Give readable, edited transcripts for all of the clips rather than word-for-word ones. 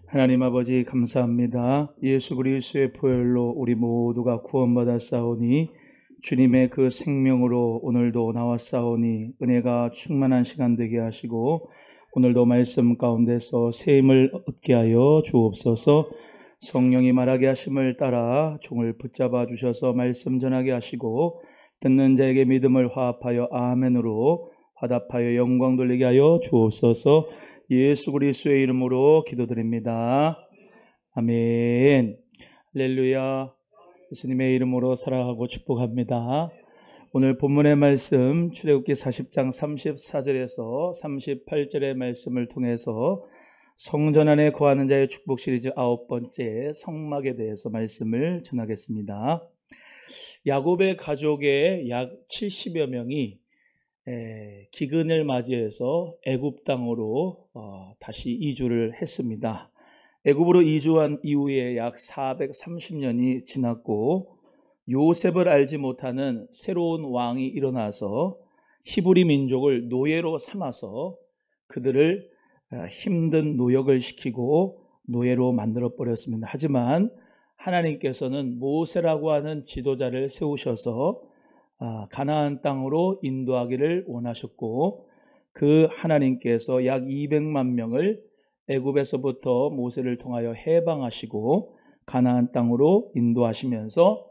하나님 아버지 감사합니다. 예수 그리스도의 보혈로 우리 모두가 구원받았사오니 주님의 그 생명으로 오늘도 나왔사오니 은혜가 충만한 시간 되게 하시고 오늘도 말씀 가운데서 새 힘을 얻게 하여 주옵소서. 성령이 말하게 하심을 따라 종을 붙잡아 주셔서 말씀 전하게 하시고 듣는 자에게 믿음을 화합하여 아멘으로 화답하여 영광 돌리게 하여 주옵소서. 예수 그리스도의 이름으로 기도드립니다. 아멘. 할렐루야. 예수님의 이름으로 사랑하고 축복합니다. 오늘 본문의 말씀 출애굽기 40장 34절에서 38절의 말씀을 통해서 성전 안에 거하는 자의 축복 시리즈 9번째 성막에 대해서 말씀을 전하겠습니다. 야곱의 가족의 약 70여 명이 기근을 맞이해서 애굽 땅으로 다시 이주를 했습니다. 애굽으로 이주한 이후에 약 430년이 지났고 요셉을 알지 못하는 새로운 왕이 일어나서 히브리 민족을 노예로 삼아서 그들을 힘든 노역을 시키고 노예로 만들어 버렸습니다. 하지만 하나님께서는 모세라고 하는 지도자를 세우셔서 가나안 땅으로 인도하기를 원하셨고 그 하나님께서 약 200만 명을 애굽에서부터 모세를 통하여 해방하시고 가나안 땅으로 인도하시면서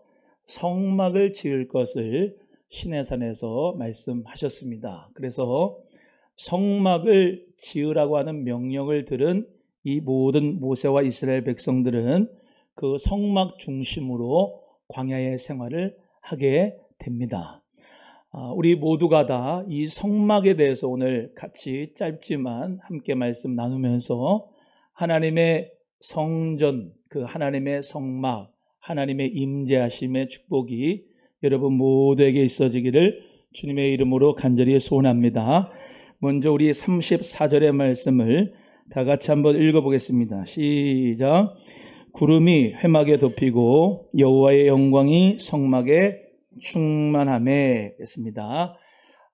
성막을 지을 것을 시내산에서 말씀하셨습니다. 그래서 성막을 지으라고 하는 명령을 들은 이 모든 모세와 이스라엘 백성들은 그 성막 중심으로 광야의 생활을 하게 됩니다. 우리 모두가 다 이 성막에 대해서 오늘 같이 짧지만 함께 말씀 나누면서 하나님의 성전, 그 하나님의 성막, 하나님의 임재하심의 축복이 여러분 모두에게 있어지기를 주님의 이름으로 간절히 소원합니다. 먼저 우리 34절의 말씀을 다 같이 한번 읽어보겠습니다. 시작. 구름이 회막에 덮이고 여호와의 영광이 성막에 충만함에 했습니다.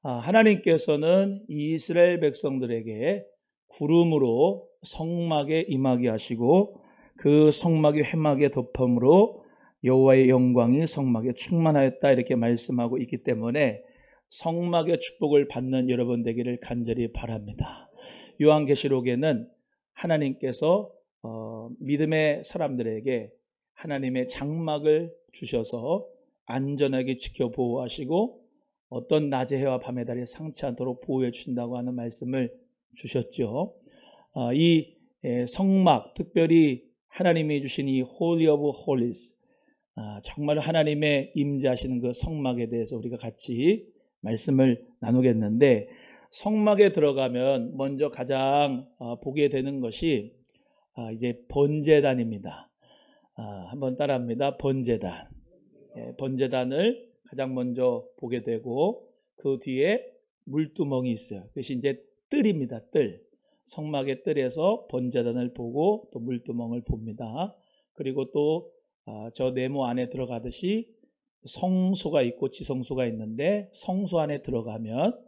하나님께서는 이스라엘 백성들에게 구름으로 성막에 임하게 하시고 그 성막이 회막에 덮음으로 여호와의 영광이 성막에 충만하였다 이렇게 말씀하고 있기 때문에 성막의 축복을 받는 여러분 되기를 간절히 바랍니다. 요한계시록에는 하나님께서 믿음의 사람들에게 하나님의 장막을 주셔서 안전하게 지켜 보호하시고 어떤 낮의 해와 밤의 달이 상치 않도록 보호해 주신다고 하는 말씀을 주셨죠. 이 성막, 특별히 하나님이 주신 이 Holy of Holies, 정말 하나님의 임재하시는 그 성막에 대해서 우리가 같이 말씀을 나누겠는데, 성막에 들어가면 먼저 가장 보게 되는 것이 이제 번제단입니다. 한번 따라합니다. 번제단. 번제단을 가장 먼저 보게 되고 그 뒤에 물두멍이 있어요. 그것이 이제 뜰입니다. 뜰. 성막의 뜰에서 번제단을 보고 또 물두멍을 봅니다. 그리고 또 저 네모 안에 들어가듯이 성소가 있고 지성소가 있는데 성소 안에 들어가면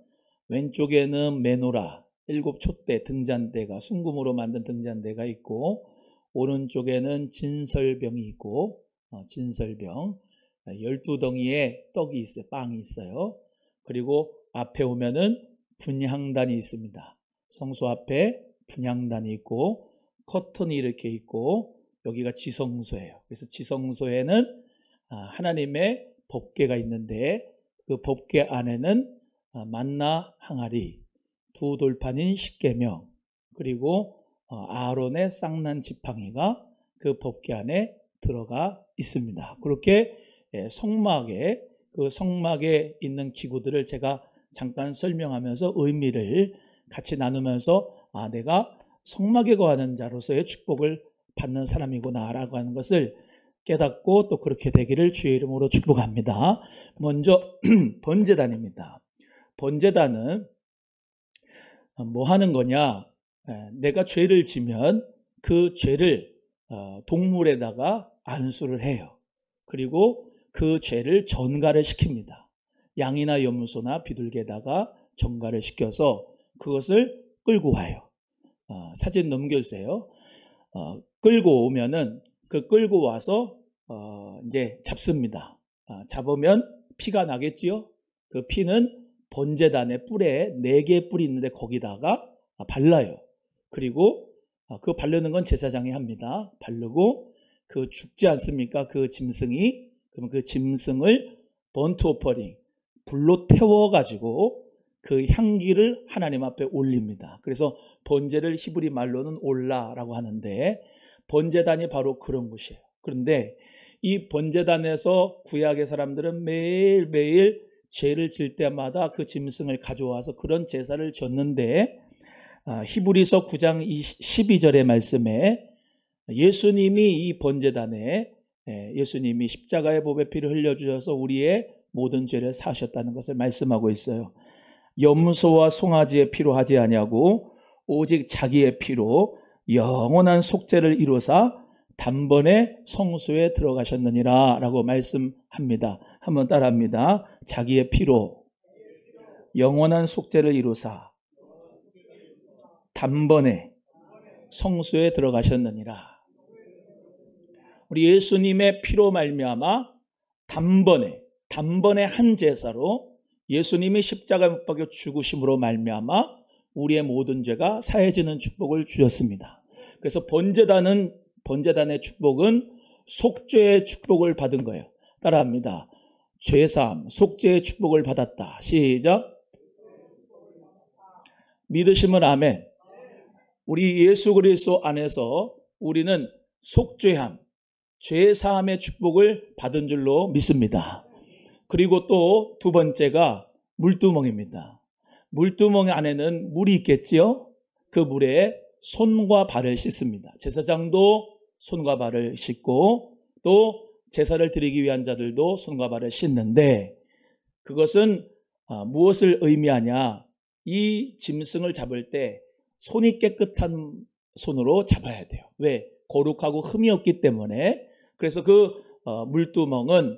왼쪽에는 메노라, 7촛대 등잔대가 순금으로 만든 등잔대가 있고 오른쪽에는 진설병이 있고 진설병 12덩이의 떡이 있어요. 빵이 있어요. 그리고 앞에 오면은 분향단이 있습니다. 성소 앞에 분향단이 있고 커튼이 이렇게 있고 여기가 지성소예요. 그래서 지성소에는 하나님의 법궤가 있는데 그 법궤 안에는 만나 항아리, 두 돌판인 십계명, 그리고 아론의 쌍난 지팡이가 그 법궤 안에 들어가 있습니다. 그렇게 성막에 그 성막에 있는 기구들을 제가 잠깐 설명하면서 의미를 같이 나누면서 내가 성막에 거하는 자로서의 축복을 받는 사람이구나라고 하는 것을 깨닫고 또 그렇게 되기를 주의 이름으로 축복합니다. 먼저 번제단입니다. 번제단은 뭐 하는 거냐? 내가 죄를 지면 그 죄를 동물에다가 안수를 해요. 그리고 그 죄를 전가를 시킵니다. 양이나 염소나 비둘기에다가 전가를 시켜서 그것을 끌고 와요. 사진 넘겨주세요. 끌고 오면은 그 끌고 와서 이제 잡습니다. 잡으면 피가 나겠지요. 그 피는 번제단의 뿔에 4개의 뿔이 있는데 거기다가 발라요. 그리고 그 바르는 건 제사장이 합니다. 바르고 그 죽지 않습니까? 그 짐승이. 그럼 그 짐승을 번트 오퍼링, 불로 태워가지고 그 향기를 하나님 앞에 올립니다. 그래서 번제를 히브리 말로는 올라라고 하는데 번제단이 바로 그런 곳이에요. 그런데 이 번제단에서 구약의 사람들은 매일매일 죄를 질 때마다 그 짐승을 가져와서 그런 제사를 졌는데 히브리서 9장 12절의 말씀에 예수님이 이 번제단에 예수님이 십자가의 보배 피를 흘려주셔서 우리의 모든 죄를 사하셨다는 것을 말씀하고 있어요. 염소와 송아지의 피로 하지 아니하고 오직 자기의 피로 영원한 속죄를 이루사 단번에 성소에 들어가셨느니라 라고 말씀합니다. 한번 따라합니다. 자기의 피로 영원한 속죄를 이루사 단번에 성소에 들어가셨느니라. 우리 예수님의 피로 말미암아 단번에 한 제사로 예수님이 십자가에 못 박혀 죽으심으로 말미암아 우리의 모든 죄가 사해지는 축복을 주셨습니다. 그래서 번제단의 축복은 속죄의 축복을 받은 거예요. 따라합니다. 죄사함, 속죄의 축복을 받았다. 시작. 믿으시면 아멘. 우리 예수 그리스도 안에서 우리는 속죄함, 죄사함의 축복을 받은 줄로 믿습니다. 그리고 또 두 번째가 물두멍입니다. 물두멍 안에는 물이 있겠지요. 그 물에 손과 발을 씻습니다. 제사장도 손과 발을 씻고 또 제사를 드리기 위한 자들도 손과 발을 씻는데 그것은 무엇을 의미하냐? 이 짐승을 잡을 때 손이 깨끗한 손으로 잡아야 돼요. 왜? 거룩하고 흠이 없기 때문에. 그래서 그 물두멍은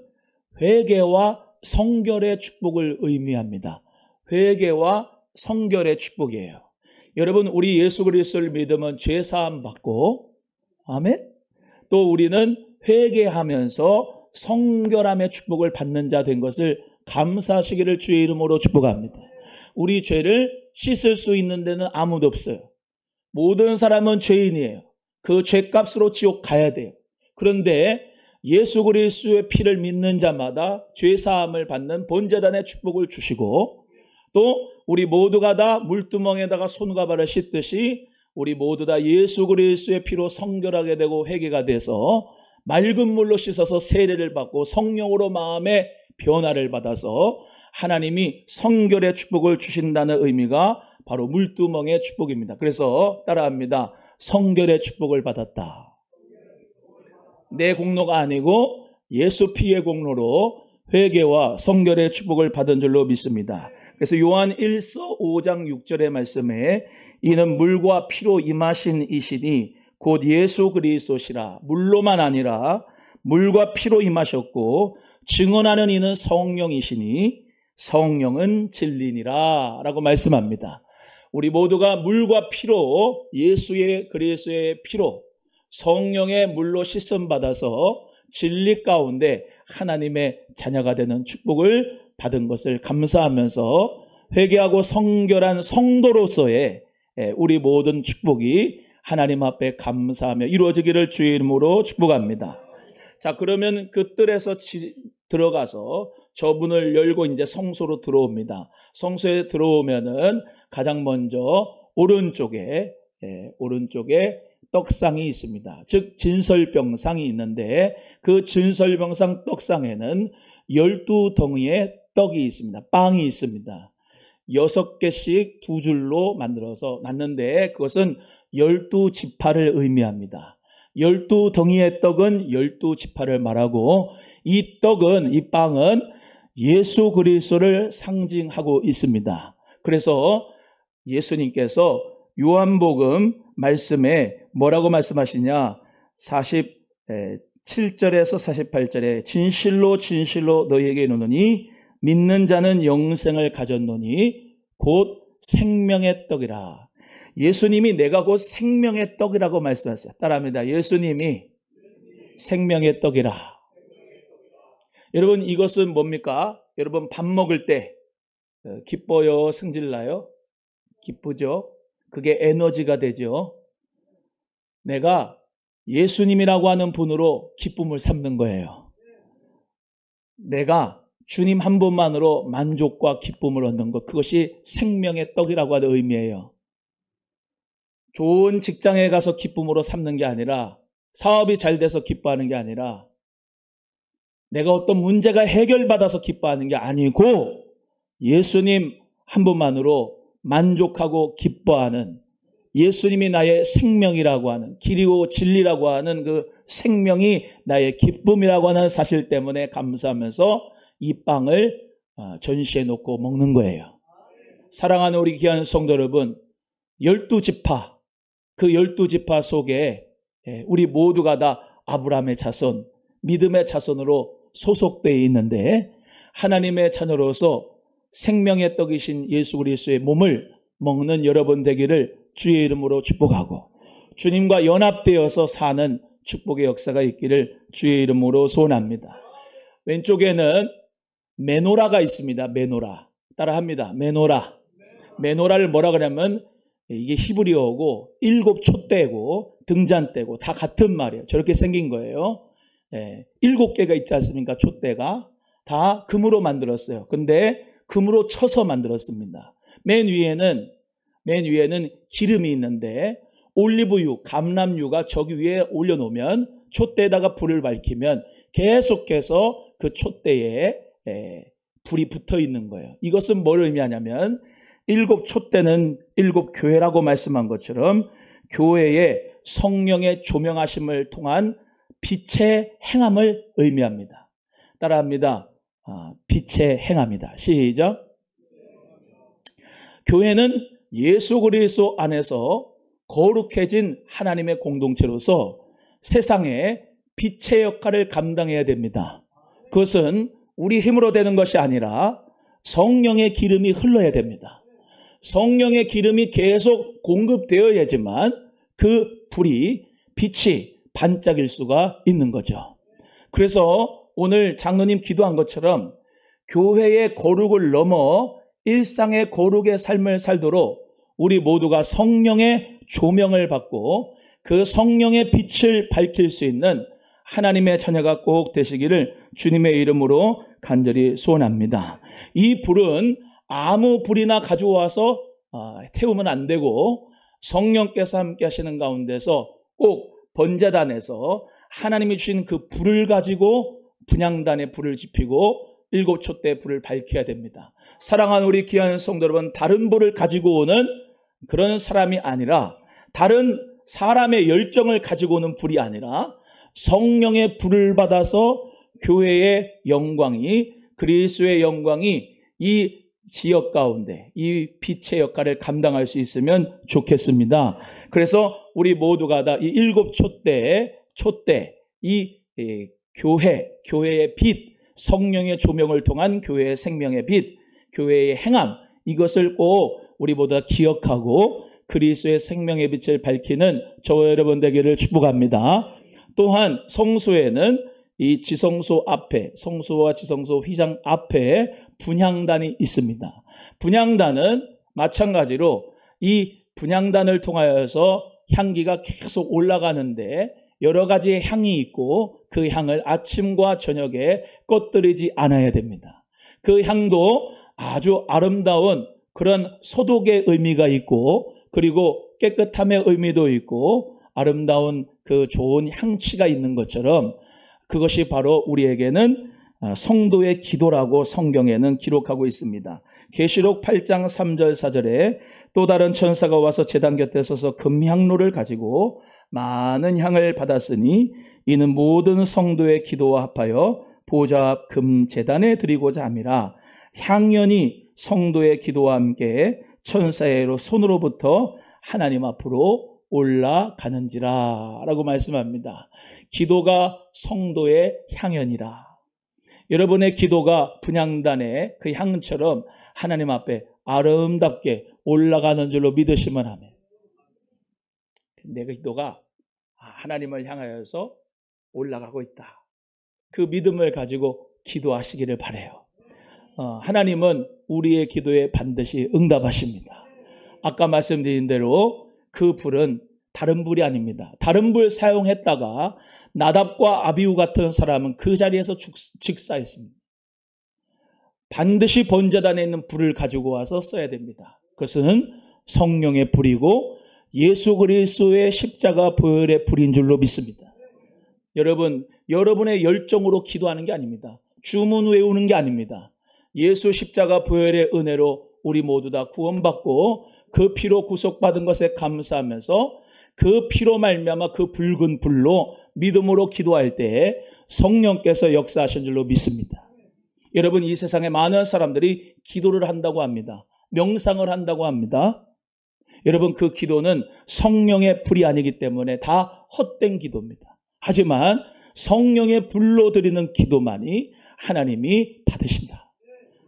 회개와 성결의 축복을 의미합니다. 회개와 성결의 축복이에요. 여러분, 우리 예수 그리스도를 믿으면 죄 사함 받고, 아멘. 또 우리는 회개하면서 성결함의 축복을 받는 자 된 것을 감사하시기를 주의 이름으로 축복합니다. 우리 죄를 씻을 수 있는 데는 아무도 없어요. 모든 사람은 죄인이에요. 그 죄값으로 지옥 가야 돼요. 그런데 예수 그리스도의 피를 믿는 자마다 죄 사함을 받는 번제단의 축복을 주시고 또 우리 모두가 다 물두멍에다가 손과 발을 씻듯이 우리 모두 다 예수 그리스도의 피로 성결하게 되고 회개가 돼서 맑은 물로 씻어서 세례를 받고 성령으로 마음의 변화를 받아서 하나님이 성결의 축복을 주신다는 의미가 바로 물두멍의 축복입니다. 그래서 따라합니다. 성결의 축복을 받았다. 내 공로가 아니고 예수 피의 공로로 회개와 성결의 축복을 받은 줄로 믿습니다. 그래서 요한 1서 5장 6절의 말씀에 이는 물과 피로 임하신 이시니 곧 예수 그리스도시라. 물로만 아니라 물과 피로 임하셨고 증언하는 이는 성령이시니 성령은 진리니라 라고 말씀합니다. 우리 모두가 물과 피로 예수의 그리스도의 피로 성령의 물로 씻음 받아서 진리 가운데 하나님의 자녀가 되는 축복을 받은 것을 감사하면서 회개하고 성결한 성도로서의 우리 모든 축복이 하나님 앞에 감사하며 이루어지기를 주의 이름으로 축복합니다. 자, 그러면 그 뜰에서 들어가서 저 문을 열고 이제 성소로 들어옵니다. 성소에 들어오면은 가장 먼저 오른쪽에 떡상이 있습니다. 즉 진설병상이 있는데 그 진설병상 떡상에는 12덩이의 떡이 있습니다. 빵이 있습니다. 6개씩 두 줄로 만들어서 놨는데 그것은 12지파를 의미합니다. 12덩이의 떡은 12지파를 말하고 이 빵은 예수 그리스도를 상징하고 있습니다. 그래서 예수님께서 요한복음 말씀에 뭐라고 말씀하시냐? 47절에서 48절에 진실로 진실로 너희에게 이르노니 믿는 자는 영생을 가졌노니 곧 생명의 떡이라. 예수님이 내가 곧 생명의 떡이라고 말씀하셨어요. 따라합니다. 예수님이 생명의 떡이라. 여러분, 이것은 뭡니까? 여러분, 밥 먹을 때 기뻐요? 승질나요? 기쁘죠? 그게 에너지가 되죠. 내가 예수님이라고 하는 분으로 기쁨을 삼는 거예요. 내가 주님 한 분만으로 만족과 기쁨을 얻는 것, 그것이 생명의 떡이라고 하는 의미예요. 좋은 직장에 가서 기쁨으로 삼는 게 아니라, 사업이 잘 돼서 기뻐하는 게 아니라, 내가 어떤 문제가 해결받아서 기뻐하는 게 아니고, 예수님 한 분만으로 만족하고 기뻐하는, 예수님이 나의 생명이라고 하는, 길이고 진리라고 하는 그 생명이 나의 기쁨이라고 하는 사실 때문에 감사하면서 이 빵을 전시해 놓고 먹는 거예요. 사랑하는 우리 귀한 성도 여러분, 12지파, 그 12지파 속에 우리 모두가 다 아브라함의 자손, 믿음의 자손으로 소속되어 있는데, 하나님의 자녀로서 생명의 떡이신 예수 그리스도의 몸을 먹는 여러분 되기를 주의 이름으로 축복하고, 주님과 연합되어서 사는 축복의 역사가 있기를 주의 이름으로 소원합니다. 왼쪽에는 메노라가 있습니다. 메노라. 따라합니다. 메노라. 메노라를 뭐라 그러냐면, 이게 히브리어고 7 촛대고 등잔대고 다 같은 말이에요. 저렇게 생긴 거예요. 7개가 있지 않습니까? 촛대가 다 금으로 만들었어요. 근데 금으로 쳐서 만들었습니다. 맨 위에는 기름이 있는데, 올리브유, 감람유가 저기 위에 올려놓으면, 촛대에다가 불을 밝히면 계속해서 그 촛대에 불이 붙어 있는 거예요. 이것은 뭘 의미하냐면, 7 촛대는 7 교회라고 말씀한 것처럼 교회의 성령의 조명하심을 통한 빛의 행함을 의미합니다. 따라합니다. 빛의 행함이다. 시작. 교회는 예수 그리스도 안에서 거룩해진 하나님의 공동체로서 세상에 빛의 역할을 감당해야 됩니다. 그것은 우리 힘으로 되는 것이 아니라 성령의 기름이 흘러야 됩니다. 성령의 기름이 계속 공급되어야지만 그 불이, 빛이 반짝일 수가 있는 거죠. 그래서 오늘 장로님 기도한 것처럼 교회의 거룩을 넘어 일상의 거룩의 삶을 살도록 우리 모두가 성령의 조명을 받고 그 성령의 빛을 밝힐 수 있는 하나님의 자녀가 꼭 되시기를 주님의 이름으로 간절히 소원합니다. 이 불은 아무 불이나 가져와서 태우면 안 되고, 성령께서 함께 하시는 가운데서 꼭 번제단에서 하나님이 주신 그 불을 가지고 분향단에 불을 지피고 7 촛대에 불을 밝혀야 됩니다. 사랑하는 우리 귀한 성도 여러분, 다른 불을 가지고 오는 그런 사람이 아니라, 다른 사람의 열정을 가지고 오는 불이 아니라 성령의 불을 받아서 교회의 영광이, 그리스도의 영광이 이 지역 가운데 이 빛의 역할을 감당할 수 있으면 좋겠습니다. 그래서 우리 모두가 다 이 7 촛대, 이 교회의 빛, 성령의 조명을 통한 교회의 생명의 빛, 교회의 행함, 이것을 꼭 우리 모두 다 기억하고 그리스도의 생명의 빛을 밝히는 저와 여러분 되기를 축복합니다. 또한 성소에는 이 지성소 앞에, 성소와 지성소 휘장 앞에 분향단이 있습니다. 분향단은 마찬가지로 이 분향단을 통하여서 향기가 계속 올라가는데 여러 가지의 향이 있고, 그 향을 아침과 저녁에 꺼뜨리지 않아야 됩니다. 그 향도 아주 아름다운 그런 소독의 의미가 있고, 그리고 깨끗함의 의미도 있고, 아름다운 그 좋은 향취가 있는 것처럼 그것이 바로 우리에게는 성도의 기도라고 성경에는 기록하고 있습니다. 계시록 8장 3절 4절에 또 다른 천사가 와서 제단 곁에 서서 금향로를 가지고 많은 향을 받았으니 이는 모든 성도의 기도와 합하여 보좌 앞 금제단에 드리고자 함이라. 향연이 성도의 기도와 함께 천사의 손으로부터 하나님 앞으로 올라가는지라 라고 말씀합니다. 기도가 성도의 향연이라. 여러분의 기도가 분향단의 그 향처럼 하나님 앞에 아름답게 올라가는 줄로 믿으시면 하면, 내 기도가 하나님을 향하여서 올라가고 있다. 그 믿음을 가지고 기도하시기를 바라요. 하나님은 우리의 기도에 반드시 응답하십니다. 아까 말씀드린 대로 그 불은 다른 불이 아닙니다. 다른 불 사용했다가 나답과 아비후 같은 사람은 그 자리에서 즉사했습니다. 반드시 번제단에 있는 불을 가지고 와서 써야 됩니다. 그것은 성령의 불이고 예수 그리스도의 십자가 보혈의 불인 줄로 믿습니다. 여러분, 여러분의 열정으로 기도하는 게 아닙니다. 주문 외우는 게 아닙니다. 예수 십자가 보혈의 은혜로 우리 모두 다 구원받고 그 피로 구속받은 것에 감사하면서 그 피로 말미암아 그 붉은 불로 믿음으로 기도할 때에 성령께서 역사하신 줄로 믿습니다. 여러분, 이 세상에 많은 사람들이 기도를 한다고 합니다. 명상을 한다고 합니다. 여러분, 그 기도는 성령의 불이 아니기 때문에 다 헛된 기도입니다. 하지만 성령의 불로 드리는 기도만이 하나님이 받으신다.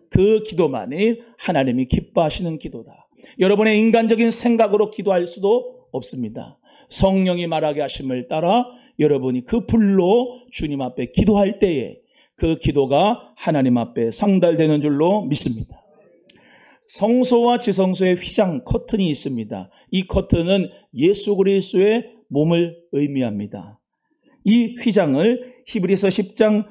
그 기도만이 하나님이 기뻐하시는 기도다. 여러분의 인간적인 생각으로 기도할 수도 없습니다. 성령이 말하게 하심을 따라 여러분이 그 불로 주님 앞에 기도할 때에 그 기도가 하나님 앞에 상달되는 줄로 믿습니다. 성소와 지성소의 휘장 커튼이 있습니다. 이 커튼은 예수 그리스도의 몸을 의미합니다. 이 휘장을 히브리서 10장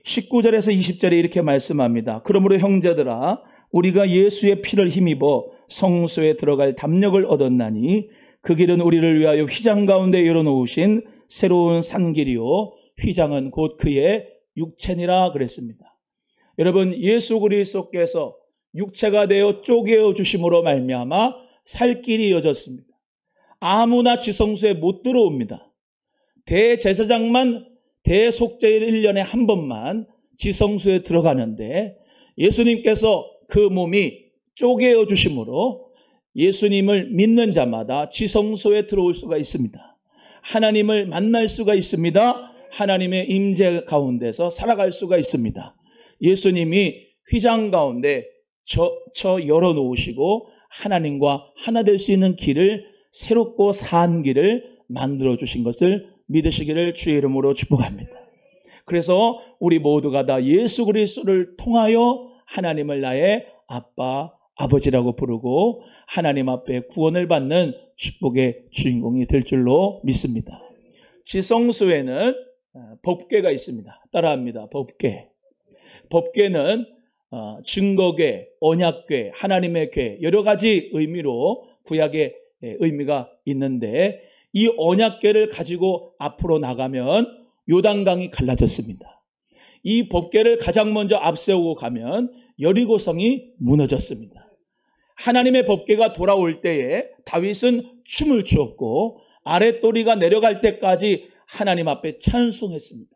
19절에서 20절에 이렇게 말씀합니다. 그러므로 형제들아, 우리가 예수의 피를 힘입어 성소에 들어갈 담력을 얻었나니 그 길은 우리를 위하여 휘장 가운데 열어놓으신 새로운 산길이요 휘장은 곧 그의 육체니라 그랬습니다. 여러분, 예수 그리스도께서 육체가 되어 쪼개어 주심으로 말미암아 살 길이 이어졌습니다. 아무나 지성소에 못 들어옵니다. 대제사장만 대속죄일 1년에 한 번만 지성소에 들어가는데 예수님께서 그 몸이 쪼개어 주심으로 예수님을 믿는 자마다 지성소에 들어올 수가 있습니다. 하나님을 만날 수가 있습니다. 하나님의 임재 가운데서 살아갈 수가 있습니다. 예수님이 휘장 가운데 열어놓으시고 하나님과 하나 될 수 있는 길을, 새롭고 산 길을 만들어 주신 것을 믿으시기를 주의 이름으로 축복합니다. 그래서 우리 모두가 다 예수 그리스도를 통하여 하나님을 나의 아빠, 아버지라고 부르고 하나님 앞에 구원을 받는 축복의 주인공이 될 줄로 믿습니다. 지성소에는 법궤가 있습니다. 따라합니다. 법궤. 법궤는 증거궤, 언약궤, 하나님의 궤, 여러 가지 의미로 구약의 의미가 있는데 이 언약궤를 가지고 앞으로 나가면 요단강이 갈라졌습니다. 이 법궤를 가장 먼저 앞세우고 가면 여리고성이 무너졌습니다. 하나님의 법궤가 돌아올 때에 다윗은 춤을 추었고 아랫도리가 내려갈 때까지 하나님 앞에 찬송했습니다.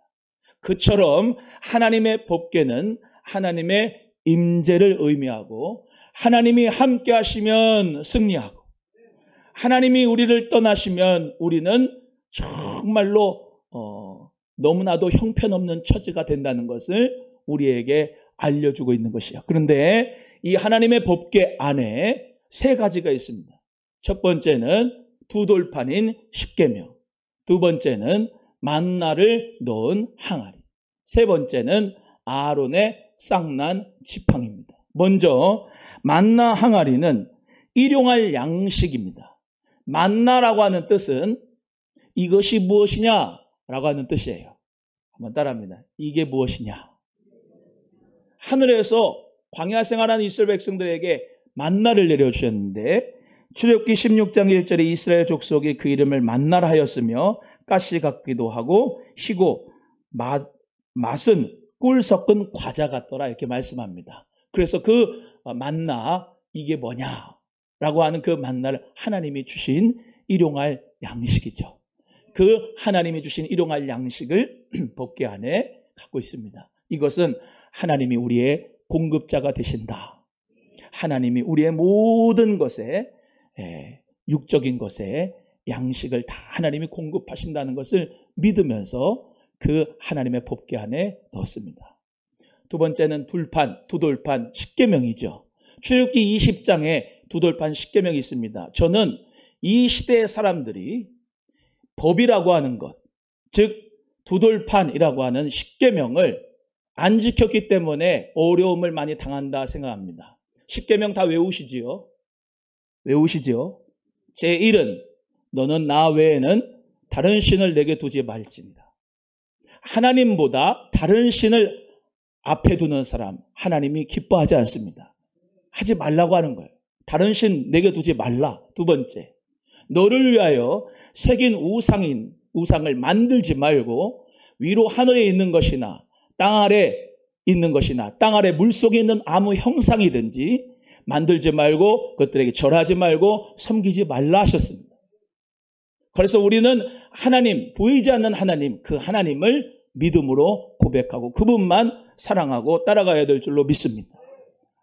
그처럼 하나님의 법궤는 하나님의 임재를 의미하고 하나님이 함께 하시면 승리하고 하나님이 우리를 떠나시면 우리는 정말로 너무나도 형편없는 처지가 된다는 것을 우리에게 알려주고 있는 것이야. 그런데 이 하나님의 법궤 안에 세 가지가 있습니다. 첫 번째는 두 돌판인 십계명, 두 번째는 만나를 넣은 항아리, 세 번째는 아론의 쌍난 지팡이입니다. 먼저 만나 항아리는 일용할 양식입니다. 만나라고 하는 뜻은 이것이 무엇이냐라고 하는 뜻이에요. 한번 따라합니다. 이게 무엇이냐? 하늘에서 광야 생활하는 이스라엘 백성들에게 만나를 내려주셨는데 출애굽기 16장 1절에 이스라엘 족속이 그 이름을 만나라 하였으며 가시 같기도 하고 희고 맛은 꿀 섞은 과자 같더라 이렇게 말씀합니다. 그래서 그 만나 이게 뭐냐라고 하는 그 만나를 하나님이 주신 일용할 양식이죠. 그 하나님이 주신 일용할 양식을 법궤 안에 갖고 있습니다. 이것은 하나님이 우리의 공급자가 되신다. 하나님이 우리의 모든 것에 육적인 것에 양식을 다 하나님이 공급하신다는 것을 믿으면서 그 하나님의 법궤 안에 넣었습니다. 두 번째는 두 돌판 십계명이죠. 출애굽기 20장에 두 돌판 십계명이 있습니다. 저는 이 시대의 사람들이 법이라고 하는 것, 즉 두돌판이라고 하는 십계명을 안 지켰기 때문에 어려움을 많이 당한다 생각합니다. 십계명 다 외우시지요? 외우시지요? 제1은 너는 나 외에는 다른 신을 내게 두지 말지니라. 하나님보다 다른 신을 앞에 두는 사람 하나님이 기뻐하지 않습니다. 하지 말라고 하는 거예요. 다른 신 내게 두지 말라. 두 번째, 너를 위하여 새긴 우상을 만들지 말고 위로 하늘에 있는 것이나 땅 아래 있는 것이나 땅 아래 물속에 있는 아무 형상이든지 만들지 말고 그것들에게 절하지 말고 섬기지 말라 하셨습니다. 그래서 우리는 하나님, 보이지 않는 하나님, 그 하나님을 믿음으로 고백하고 그분만 사랑하고 따라가야 될 줄로 믿습니다.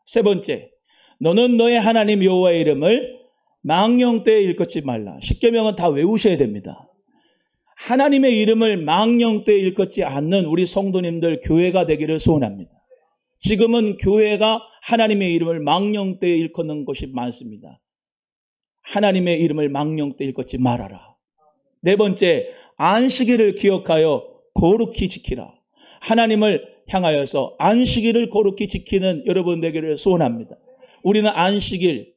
세 번째, 너는 너의 하나님 여호와의 이름을 망령되이 일컫지 말라. 십계명은 다 외우셔야 됩니다. 하나님의 이름을 망령되이 일컫지 않는 우리 성도님들 교회가 되기를 소원합니다. 지금은 교회가 하나님의 이름을 망령되이 일컫는 것이 많습니다. 하나님의 이름을 망령되이 일컫지 말아라. 네 번째, 안식일을 기억하여 거룩히 지키라. 하나님을 향하여서 안식일을 거룩히 지키는 여러분 되기를 소원합니다. 우리는 안식일,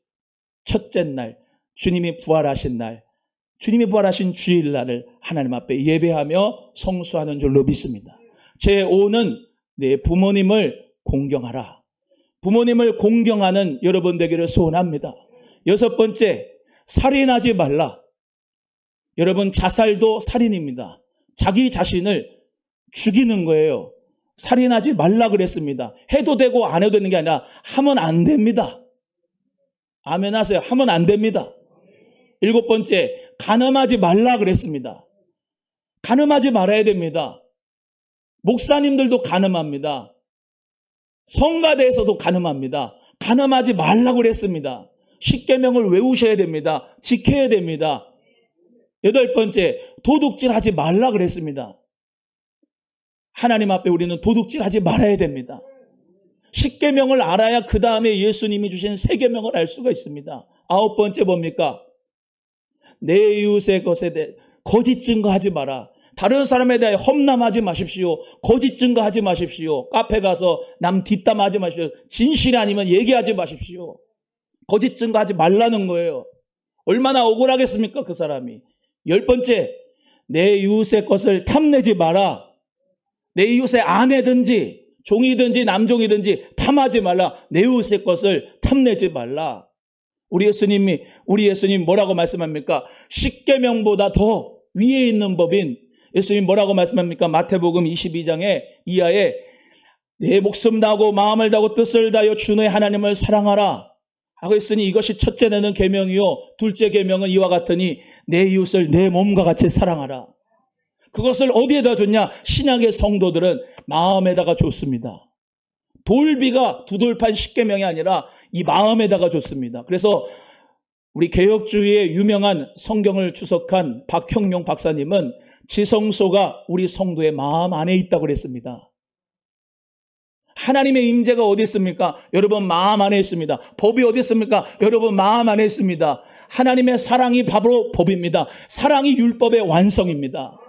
첫째 날, 주님이 부활하신 날, 주님이 부활하신 주일날을 하나님 앞에 예배하며 성수하는 줄로 믿습니다. 제5는 내 부모님을 공경하라. 부모님을 공경하는 여러분 되기를 소원합니다. 여섯 번째, 살인하지 말라. 여러분, 자살도 살인입니다. 자기 자신을 죽이는 거예요. 살인하지 말라 그랬습니다. 해도 되고 안 해도 되는 게 아니라 하면 안 됩니다. 아멘 하세요. 하면 안 됩니다. 일곱 번째, 간음하지 말라 그랬습니다. 간음하지 말아야 됩니다. 목사님들도 간음합니다. 성가대에서도 간음합니다. 간음하지 말라고 그랬습니다. 십계명을 외우셔야 됩니다. 지켜야 됩니다. 여덟 번째, 도둑질하지 말라 그랬습니다. 하나님 앞에 우리는 도둑질하지 말아야 됩니다. 십계명을 알아야 그 다음에 예수님이 주신 세계명을 알 수가 있습니다. 아홉 번째 뭡니까? 내 이웃의 것에 대해 거짓 증거하지 마라. 다른 사람에 대해 험담하지 마십시오. 거짓 증거하지 마십시오. 카페 가서 남 뒷담하지 마십시오. 진실이 아니면 얘기하지 마십시오. 거짓 증거하지 말라는 거예요. 얼마나 억울하겠습니까, 그 사람이. 열 번째, 내 이웃의 것을 탐내지 마라. 내 이웃의 아내든지 종이든지 남종이든지 탐하지 말라. 내 이웃의 것을 탐내지 말라. 우리 예수님 뭐라고 말씀합니까? 십계명보다 더 위에 있는 법인 예수님 뭐라고 말씀합니까? 마태복음 22장에 이하에 내 목숨 다하고 마음을 다하고 뜻을 다하여 주 너의 하나님을 사랑하라 하고 했으니 이것이 첫째는 계명이요 둘째 계명은 이와 같으니 내 이웃을 내 몸과 같이 사랑하라. 그것을 어디에다 줬냐? 신약의 성도들은 마음에다가 줬습니다. 돌비가 두돌판 십계명이 아니라 이 마음에다가 줬습니다. 그래서 우리 개혁주의의 유명한 성경을 추석한 박형룡 박사님은 지성소가 우리 성도의 마음 안에 있다고 그랬습니다. 하나님의 임재가 어디 있습니까? 여러분 마음 안에 있습니다. 법이 어디 있습니까? 여러분 마음 안에 있습니다. 하나님의 사랑이 바로 법입니다. 사랑이 율법의 완성입니다.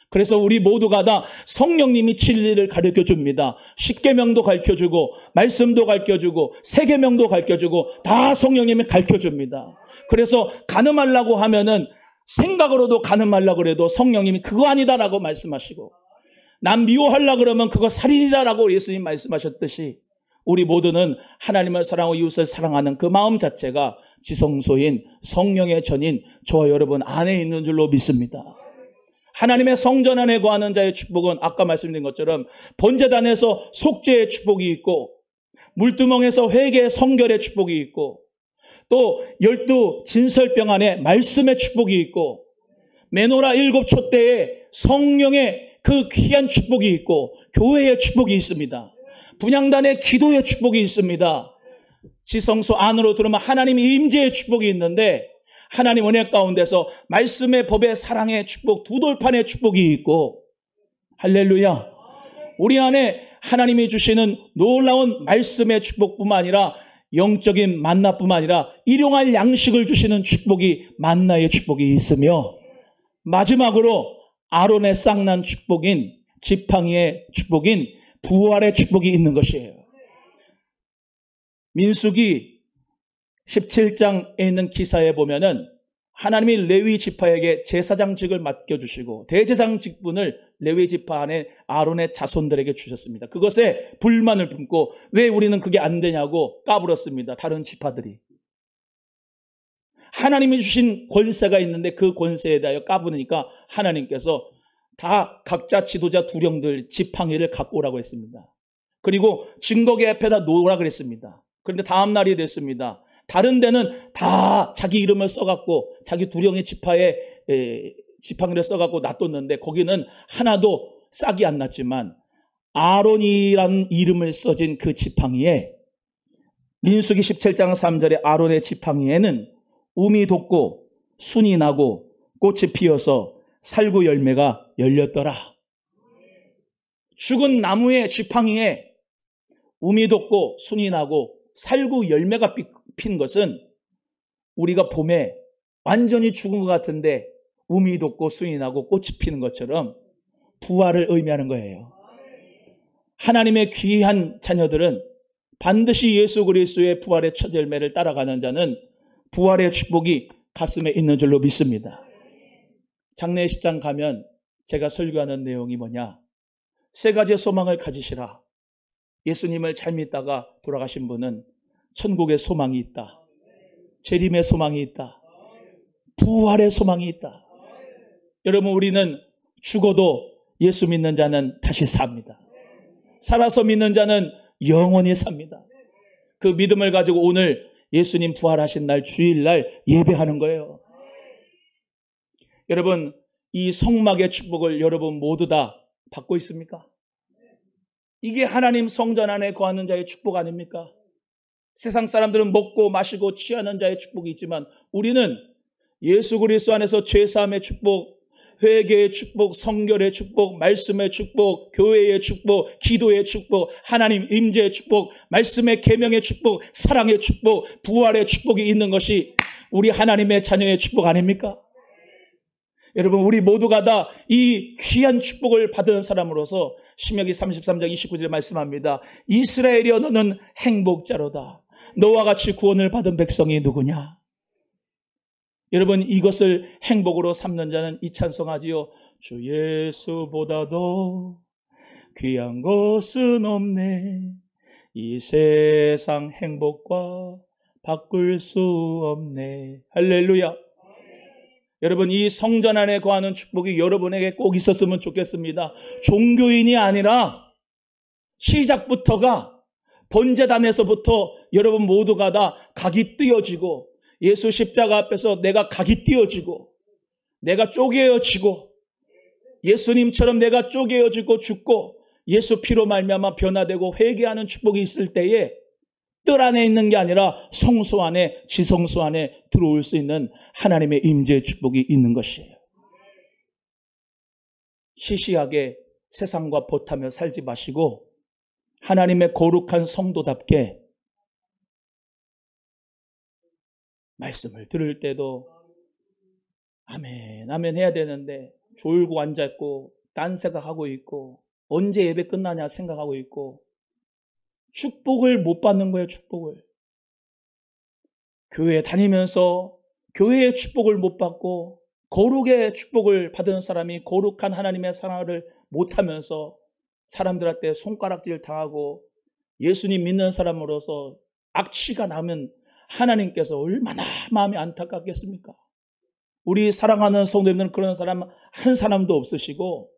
그래서 우리 모두가 다 성령님이 진리를 가르쳐 줍니다. 십계명도 가르쳐 주고 말씀도 가르쳐 주고 세계명도 가르쳐 주고 다 성령님이 가르쳐 줍니다. 그래서 간음하려고 하면은 생각으로도 간음하려고 그래도 성령님이 그거 아니다라고 말씀하시고 남 미워하려고 그러면 그거 살인이다라고 예수님 말씀하셨듯이 우리 모두는 하나님을 사랑하고 이웃을 사랑하는 그 마음 자체가 지성소인 성령의 전인 저와 여러분 안에 있는 줄로 믿습니다. 하나님의 성전 안에 거하는 자의 축복은 아까 말씀드린 것처럼 번제단에서 속죄의 축복이 있고 물두멍에서 회개의 성결의 축복이 있고 또 12 진설병 안에 말씀의 축복이 있고 메노라 7초 때에 성령의 그 귀한 축복이 있고 교회의 축복이 있습니다. 분향단의 기도의 축복이 있습니다. 지성소 안으로 들어오면 하나님의 임재의 축복이 있는데 하나님 은혜 가운데서 말씀의 법의 사랑의 축복 두돌판의 축복이 있고 할렐루야. 우리 안에 하나님이 주시는 놀라운 말씀의 축복뿐만 아니라 영적인 만나뿐만 아니라 일용할 양식을 주시는 축복이 만나의 축복이 있으며 마지막으로 아론의 쌍난 축복인 지팡이의 축복인 부활의 축복이 있는 것이에요. 민수기 17장에 있는 기사에 보면은 하나님이 레위 지파에게 제사장직을 맡겨주시고 대제사장 직분을 레위 지파 안에 아론의 자손들에게 주셨습니다. 그것에 불만을 품고 왜 우리는 그게 안 되냐고 까불었습니다. 다른 지파들이. 하나님이 주신 권세가 있는데 그 권세에 대하여 까부니까 하나님께서 다 각자 지도자 두령들 지팡이를 갖고 오라고 했습니다. 그리고 증거계 앞에다 놓으라 그랬습니다. 그런데 다음 날이 됐습니다. 다른 데는 다 자기 이름을 써갖고 자기 두령의 지파에 지팡이를 써갖고 놔뒀는데 거기는 하나도 싹이 안 났지만 아론이라는 이름을 써진 그 지팡이에 민수기 17장 3절에 아론의 지팡이에는 움이 돋고 순이 나고 꽃이 피어서 살구 열매가 열렸더라. 죽은 나무의 지팡이에 움이 돋고 순이 나고 살구 열매가 핀 것은 우리가 봄에 완전히 죽은 것 같은데 움이 돋고 순이 나고 꽃이 피는 것처럼 부활을 의미하는 거예요. 하나님의 귀한 자녀들은 반드시 예수 그리스도의 부활의 첫 열매를 따라가는 자는 부활의 축복이 가슴에 있는 줄로 믿습니다. 장례식장 가면 제가 설교하는 내용이 뭐냐? 세 가지의 소망을 가지시라. 예수님을 잘 믿다가 돌아가신 분은 천국의 소망이 있다. 재림의 소망이 있다. 부활의 소망이 있다. 여러분, 우리는 죽어도 예수 믿는 자는 다시 삽니다. 살아서 믿는 자는 영원히 삽니다. 그 믿음을 가지고 오늘 예수님 부활하신 날 주일날 예배하는 거예요. 여러분, 이 성막의 축복을 여러분 모두 다 받고 있습니까? 이게 하나님 성전 안에 거하는 자의 축복 아닙니까? 세상 사람들은 먹고 마시고 취하는 자의 축복이 있지만 우리는 예수 그리스도 안에서 죄사함의 축복, 회개의 축복, 성결의 축복, 말씀의 축복, 교회의 축복, 기도의 축복, 하나님 임재의 축복, 말씀의 계명의 축복, 사랑의 축복, 부활의 축복이 있는 것이 우리 하나님의 자녀의 축복 아닙니까? 여러분, 우리 모두가 다 이 귀한 축복을 받은 사람으로서 신명기 33장 29절에 말씀합니다. 이스라엘이여 너는 행복자로다. 너와 같이 구원을 받은 백성이 누구냐? 여러분, 이것을 행복으로 삼는 자는 이 찬송하지요. 주 예수보다도 귀한 것은 없네. 이 세상 행복과 바꿀 수 없네. 할렐루야. 여러분, 이 성전 안에 거하는 축복이 여러분에게 꼭 있었으면 좋겠습니다. 종교인이 아니라 시작부터가 번제단에서부터 여러분 모두가 다 각이 띄어지고 예수 십자가 앞에서 내가 각이 띄어지고 내가 쪼개어지고 예수님처럼 내가 쪼개어지고 죽고 예수 피로 말미암아 변화되고 회개하는 축복이 있을 때에 뜰 안에 있는 게 아니라 성소 안에 지성소 안에 들어올 수 있는 하나님의 임재의 축복이 있는 것이에요. 시시하게 세상과 보타며 살지 마시고 하나님의 거룩한 성도답게 말씀을 들을 때도 아멘 아멘 해야 되는데 졸고 앉아있고 딴 생각하고 있고 언제 예배 끝나냐 생각하고 있고 축복을 못 받는 거예요. 축복을. 교회 다니면서 교회의 축복을 못 받고 거룩의 축복을 받은 사람이 거룩한 하나님의 사랑을 못하면서 사람들한테 손가락질 당하고 예수님 믿는 사람으로서 악취가 나면 하나님께서 얼마나 마음이 안타깝겠습니까? 우리 사랑하는 성도님들은 그런 사람 한 사람도 없으시고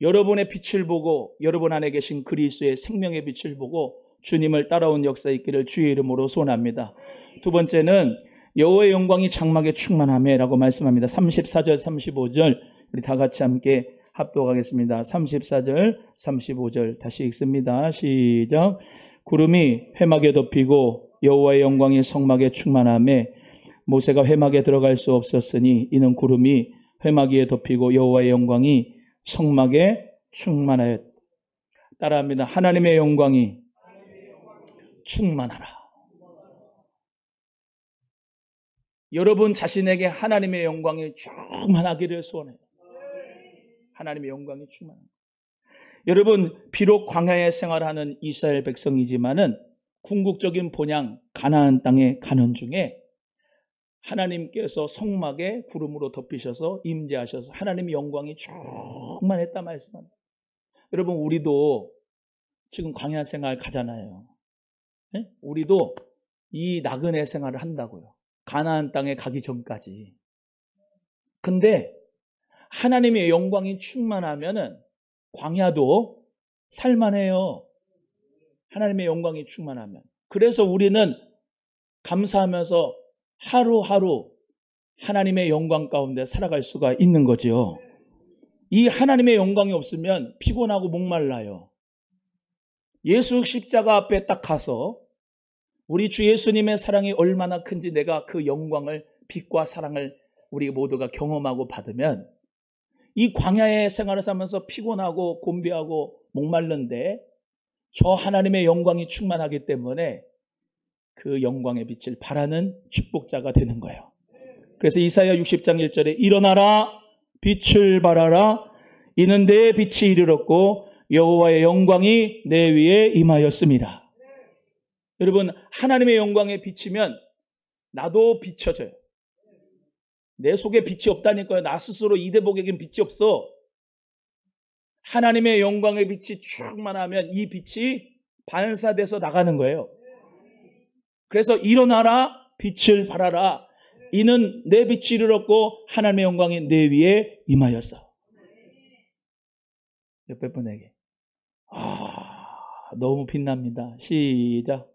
여러분의 빛을 보고 여러분 안에 계신 그리스도의 생명의 빛을 보고 주님을 따라온 역사 있기를 주의 이름으로 소원합니다. 두 번째는 여호와의 영광이 장막에 충만하매라고 말씀합니다. 34절 35절 우리 다 같이 함께 합독하겠습니다. 34절 35절 다시 읽습니다. 시작. 구름이 회막에 덮이고 여호와의 영광이 성막에 충만하매 모세가 회막에 들어갈 수 없었으니 이는 구름이 회막 위에 덮이고 여호와의 영광이 성막에 충만하였다. 따라합니다. 하나님의 영광이 충만하라. 여러분 자신에게 하나님의 영광이 충만하기를 소원해요. 하나님의 영광이 충만합니다. 여러분, 비록 광야의 생활하는 이스라엘 백성이지만은 궁극적인 본향 가나안 땅에 가는 중에 하나님께서 성막에 구름으로 덮이셔서 임재하셔서 하나님의 영광이 충만했다 말씀합니다. 여러분, 우리도 지금 광야 생활 가잖아요. 네? 우리도 이 나그네 생활을 한다고요. 가나안 땅에 가기 전까지. 근데 하나님의 영광이 충만하면은 광야도 살만해요. 하나님의 영광이 충만하면. 그래서 우리는 감사하면서 하루하루 하나님의 영광 가운데 살아갈 수가 있는 거죠. 이 하나님의 영광이 없으면 피곤하고 목말라요. 예수 십자가 앞에 딱 가서 우리 주 예수님의 사랑이 얼마나 큰지 내가 그 영광을, 빛과 사랑을 우리 모두가 경험하고 받으면 이 광야의 생활을 하면서 피곤하고 곤비하고 목말른데 저 하나님의 영광이 충만하기 때문에 그 영광의 빛을 발하는 축복자가 되는 거예요. 그래서 이사야 60장 1절에 일어나라 빛을 발하라 이는 내 빛이 이르렀고 여호와의 영광이 내 위에 임하였습니다. 여러분, 하나님의 영광에 비치면 나도 비춰져요. 내 속에 빛이 없다니까요. 나 스스로 이대복에겐 빛이 없어. 하나님의 영광의 빛이 충만하면 이 빛이 반사돼서 나가는 거예요. 그래서 일어나라 빛을 발하라 이는 내 빛이 이르렀고 하나님의 영광이 내 위에 임하였어. 옆에 분에게 너무 빛납니다. 시작.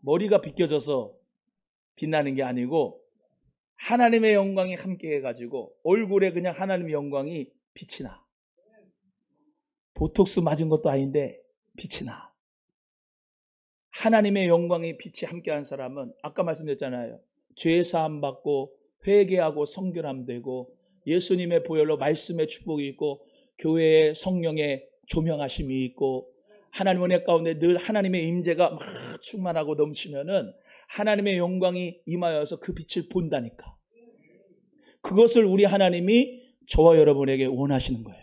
머리가 비껴져서 빛나는 게 아니고 하나님의 영광이 함께 해가지고 얼굴에 그냥 하나님의 영광이 빛이 나. 보톡스 맞은 것도 아닌데 빛이 나. 하나님의 영광의 빛이 함께한 사람은 아까 말씀드렸잖아요. 죄 사함 받고 회개하고 성결함 되고 예수님의 보혈로 말씀의 축복이 있고 교회의 성령의 조명하심이 있고 하나님 은혜 가운데 늘 하나님의 임재가 막 충만하고 넘치면은 하나님의 영광이 임하여서 그 빛을 본다니까. 그것을 우리 하나님이 저와 여러분에게 원하시는 거예요.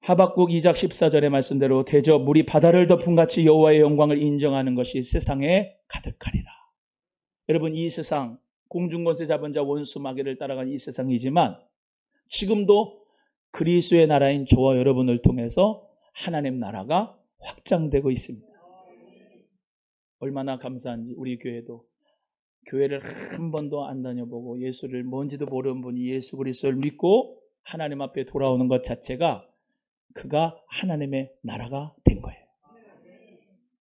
하박국 2장 14절의 말씀대로 대저 물이 바다를 덮은 같이 여호와의 영광을 인정하는 것이 세상에 가득하리라. 여러분, 이 세상 공중권세 잡은 자 원수 마귀를 따라간 이 세상이지만 지금도 그리스도의 나라인 저와 여러분을 통해서 하나님 나라가 확장되고 있습니다. 얼마나 감사한지. 우리 교회도 교회를 한 번도 안 다녀보고 예수를 뭔지도 모르는 분이 예수 그리스도를 믿고 하나님 앞에 돌아오는 것 자체가 그가 하나님의 나라가 된 거예요.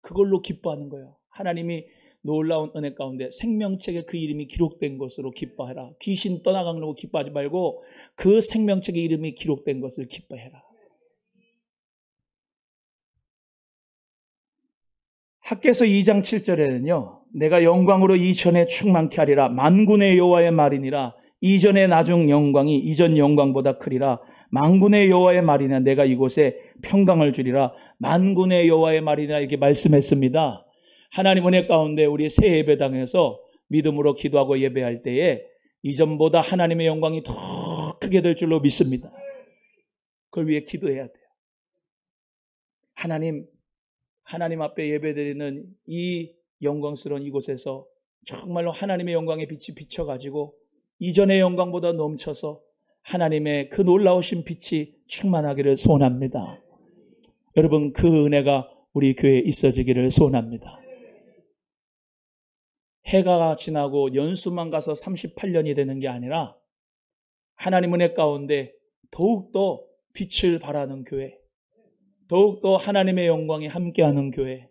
그걸로 기뻐하는 거예요. 하나님이 놀라운 은혜 가운데 생명책에 그 이름이 기록된 것으로 기뻐해라. 귀신 떠나가려고 기뻐하지 말고 그 생명책에 이름이 기록된 것을 기뻐해라. 학개서 2장 7절에는요. 내가 영광으로 이전에 충만케 하리라. 만군의 여호와의 말이니라. 이전의 나중 영광이 이전 영광보다 크리라. 만군의 여호와의 말이나 내가 이곳에 평강을 주리라. 만군의 여호와의 말이나 이렇게 말씀했습니다. 하나님 은혜 가운데 우리 새 예배당에서 믿음으로 기도하고 예배할 때에 이전보다 하나님의 영광이 더 크게 될 줄로 믿습니다. 그걸 위해 기도해야 돼요. 하나님 앞에 예배드리는 이 영광스러운 이곳에서 정말로 하나님의 영광의 빛이 비춰가지고 이전의 영광보다 넘쳐서 하나님의 그 놀라우신 빛이 충만하기를 소원합니다. 여러분, 그 은혜가 우리 교회에 있어지기를 소원합니다. 해가 지나고 연수만 가서 38년이 되는 게 아니라 하나님 은혜 가운데 더욱더 빛을 발하는 교회, 더욱더 하나님의 영광이 함께하는 교회,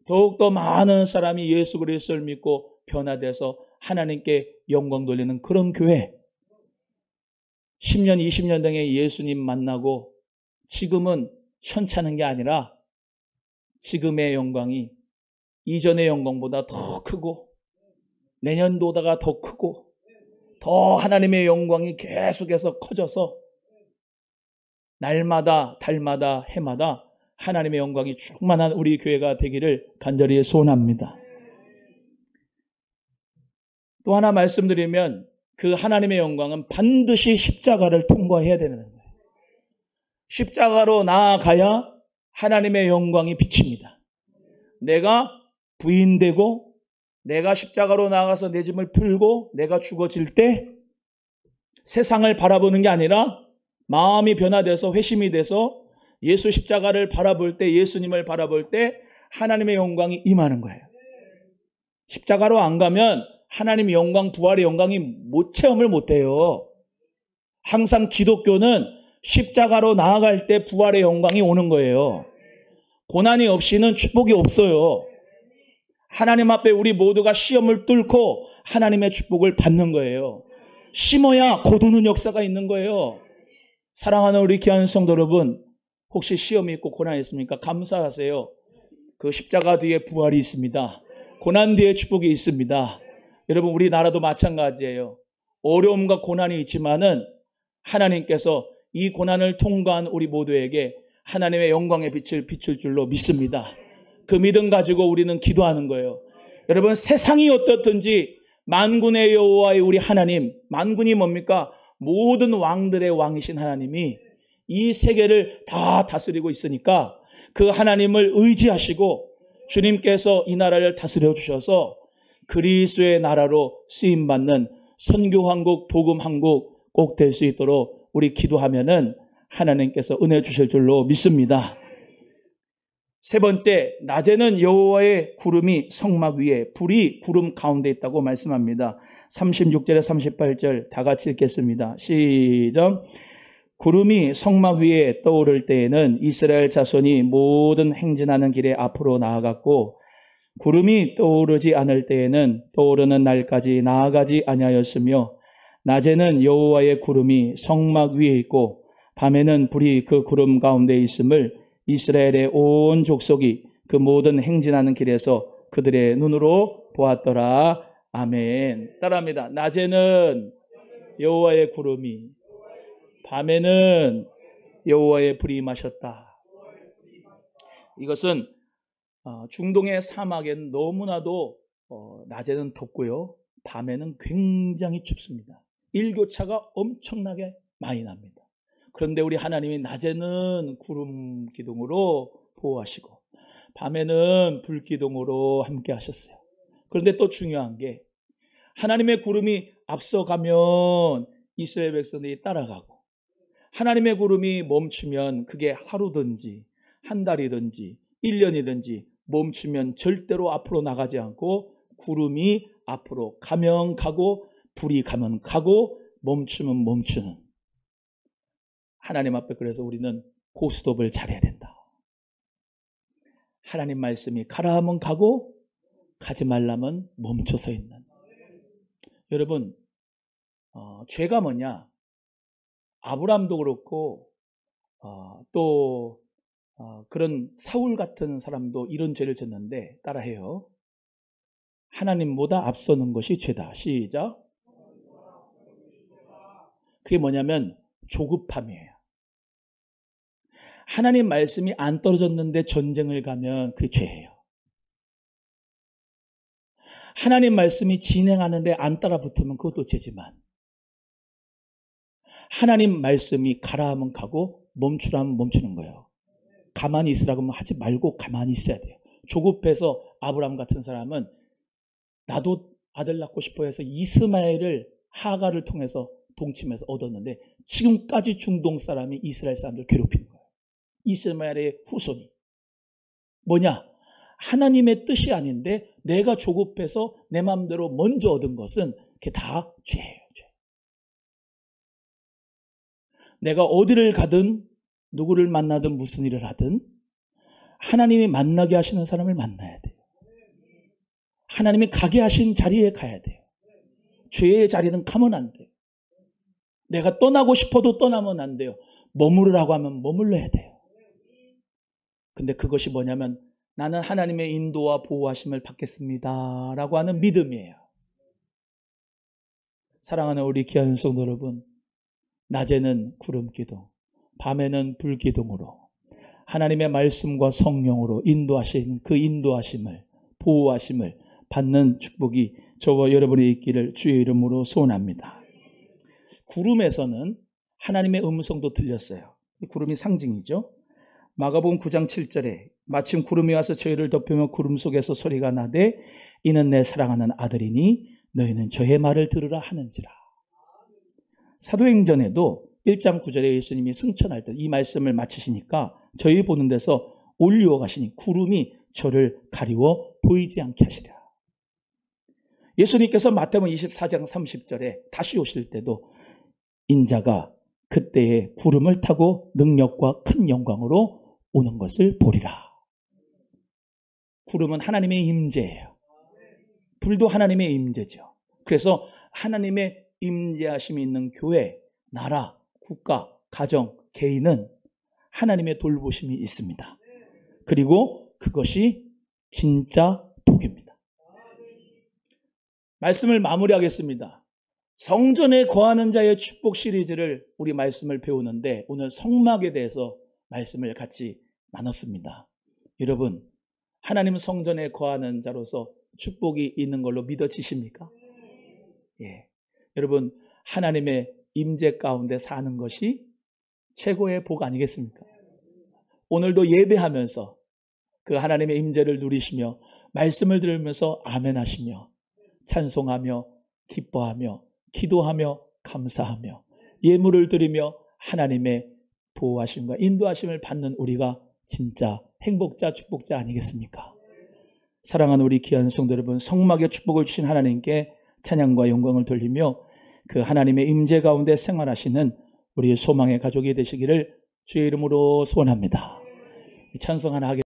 더욱더 많은 사람이 예수 그리스도를 믿고 변화돼서 하나님께 영광 돌리는 그런 교회. 10년, 20년 등에 예수님 만나고 지금은 현찮은 게 아니라 지금의 영광이 이전의 영광보다 더 크고 내년도다가 더 크고 더 하나님의 영광이 계속해서 커져서 날마다 달마다 해마다 하나님의 영광이 충만한 우리 교회가 되기를 간절히 소원합니다. 또 하나 말씀드리면 그 하나님의 영광은 반드시 십자가를 통과해야 되는 거예요. 십자가로 나아가야 하나님의 영광이 비칩니다. 내가 부인되고 내가 십자가로 나가서 내 짐을 풀고 내가 죽어질 때 세상을 바라보는 게 아니라 마음이 변화돼서 회심이 돼서 예수 십자가를 바라볼 때, 예수님을 바라볼 때 하나님의 영광이 임하는 거예요. 십자가로 안 가면 하나님의 영광, 부활의 영광이 체험을 못해요. 항상 기독교는 십자가로 나아갈 때 부활의 영광이 오는 거예요. 고난이 없이는 축복이 없어요. 하나님 앞에 우리 모두가 시험을 뚫고 하나님의 축복을 받는 거예요. 심어야 거두는 역사가 있는 거예요. 사랑하는 우리 귀한 성도 여러분, 혹시 시험이 있고 고난이 있습니까? 감사하세요. 그 십자가 뒤에 부활이 있습니다. 고난 뒤에 축복이 있습니다. 여러분, 우리나라도 마찬가지예요. 어려움과 고난이 있지만은 하나님께서 이 고난을 통과한 우리 모두에게 하나님의 영광의 빛을 비출 줄로 믿습니다. 그 믿음 가지고 우리는 기도하는 거예요. 여러분, 세상이 어떻든지 만군의 여호와의 우리 하나님, 만군이 뭡니까? 모든 왕들의 왕이신 하나님이 이 세계를 다 다스리고 있으니까 그 하나님을 의지하시고 주님께서 이 나라를 다스려 주셔서 그리스도의 나라로 쓰임받는 선교한국, 복음한국 꼭 될 수 있도록 우리 기도하면은 하나님께서 은혜 주실 줄로 믿습니다. 세 번째, 낮에는 여호와의 구름이 성막 위에, 불이 구름 가운데 있다고 말씀합니다. 36절에 38절 다 같이 읽겠습니다. 시작. 구름이 성막 위에 떠오를 때에는 이스라엘 자손이 모든 행진하는 길에 앞으로 나아갔고, 구름이 떠오르지 않을 때에는 떠오르는 날까지 나아가지 아니하였으며, 낮에는 여호와의 구름이 성막 위에 있고 밤에는 불이 그 구름 가운데 있음을 이스라엘의 온 족속이 그 모든 행진하는 길에서 그들의 눈으로 보았더라. 아멘. 따라합니다. 낮에는 여호와의 구름이, 밤에는 여호와의 불이 임하셨다. 이것은 중동의 사막에는 너무나도 낮에는 덥고요, 밤에는 굉장히 춥습니다. 일교차가 엄청나게 많이 납니다. 그런데 우리 하나님이 낮에는 구름 기둥으로 보호하시고 밤에는 불 기둥으로 함께 하셨어요. 그런데 또 중요한 게, 하나님의 구름이 앞서가면 이스라엘 백성들이 따라가고, 하나님의 구름이 멈추면 그게 하루든지 한 달이든지 1년이든지 멈추면 절대로 앞으로 나가지 않고 구름이 앞으로 가면 가고 불이 가면 가고 멈추면 멈추는 하나님 앞에, 그래서 우리는 고스톱을 잘해야 된다. 하나님 말씀이 가라 하면 가고 가지 말라면 멈춰서 있는. 여러분, 죄가 뭐냐? 아브람도 그렇고 또 그런 사울 같은 사람도 이런 죄를 졌는데 따라해요. 하나님보다 앞서는 것이 죄다. 시작. 그게 뭐냐면 조급함이에요. 하나님 말씀이 안 떨어졌는데 전쟁을 가면 그게 죄예요. 하나님 말씀이 진행하는데 안 따라 붙으면 그것도 죄지만, 하나님 말씀이 가라 하면 가고 멈추라 하면 멈추는 거예요. 가만히 있으라고 하면 하지 말고 가만히 있어야 돼요. 조급해서 아브람 같은 사람은 나도 아들 낳고 싶어 해서 이스마엘을 하가를 통해서 동침해서 얻었는데 지금까지 중동 사람이 이스라엘 사람들 괴롭히는 거예요. 이스마엘의 후손이. 뭐냐? 하나님의 뜻이 아닌데 내가 조급해서 내 마음대로 먼저 얻은 것은 그게 다 죄예요. 죄. 내가 어디를 가든 누구를 만나든 무슨 일을 하든 하나님이 만나게 하시는 사람을 만나야 돼요. 하나님이 가게 하신 자리에 가야 돼요. 죄의 자리는 가면 안 돼요. 내가 떠나고 싶어도 떠나면 안 돼요. 머무르라고 하면 머물러야 돼요. 근데 그것이 뭐냐면 나는 하나님의 인도와 보호하심을 받겠습니다 라고 하는 믿음이에요. 사랑하는 우리 귀한 성도 여러분, 낮에는 구름 기둥, 밤에는 불 기둥으로 하나님의 말씀과 성령으로 인도하신 그 인도하심을, 보호하심을 받는 축복이 저와 여러분이 있기를 주의 이름으로 소원합니다. 구름에서는 하나님의 음성도 들렸어요. 구름이 상징이죠. 마가복음 9장 7절에 마침 구름이 와서 저희를 덮으며 구름 속에서 소리가 나되 이는 내 사랑하는 아들이니 너희는 저의 말을 들으라 하는지라. 사도행전에도 1장 9절에 예수님이 승천할 때 이 말씀을 마치시니까 저희 보는 데서 올리워 가시니 구름이 저를 가리워 보이지 않게 하시리라. 예수님께서 마태복음 24장 30절에 다시 오실 때도 인자가 그때에 구름을 타고 능력과 큰 영광으로 오는 것을 보리라. 구름은 하나님의 임재예요. 불도 하나님의 임재죠. 그래서 하나님의 임재하심이 있는 교회, 나라, 국가, 가정, 개인은 하나님의 돌보심이 있습니다. 그리고 그것이 진짜 복입니다. 말씀을 마무리하겠습니다. 성전에 거하는 자의 축복 시리즈를 우리 말씀을 배우는데 오늘 성막에 대해서 말씀을 같이 나눴습니다. 여러분, 하나님 성전에 거하는 자로서 축복이 있는 걸로 믿어지십니까? 예. 여러분, 하나님의 임재 가운데 사는 것이 최고의 복 아니겠습니까? 오늘도 예배하면서 그 하나님의 임재를 누리시며 말씀을 들으면서 아멘 하시며 찬송하며 기뻐하며 기도하며 감사하며 예물을 드리며 하나님의 보호하심과 인도하심을 받는 우리가 진짜 행복자 축복자 아니겠습니까? 사랑하는 우리 귀한 성도 여러분, 성막의 축복을 주신 하나님께 찬양과 영광을 돌리며 그 하나님의 임재 가운데 생활하시는 우리 소망의 가족이 되시기를 주의 이름으로 소원합니다. 찬송 하나 하겠습니다.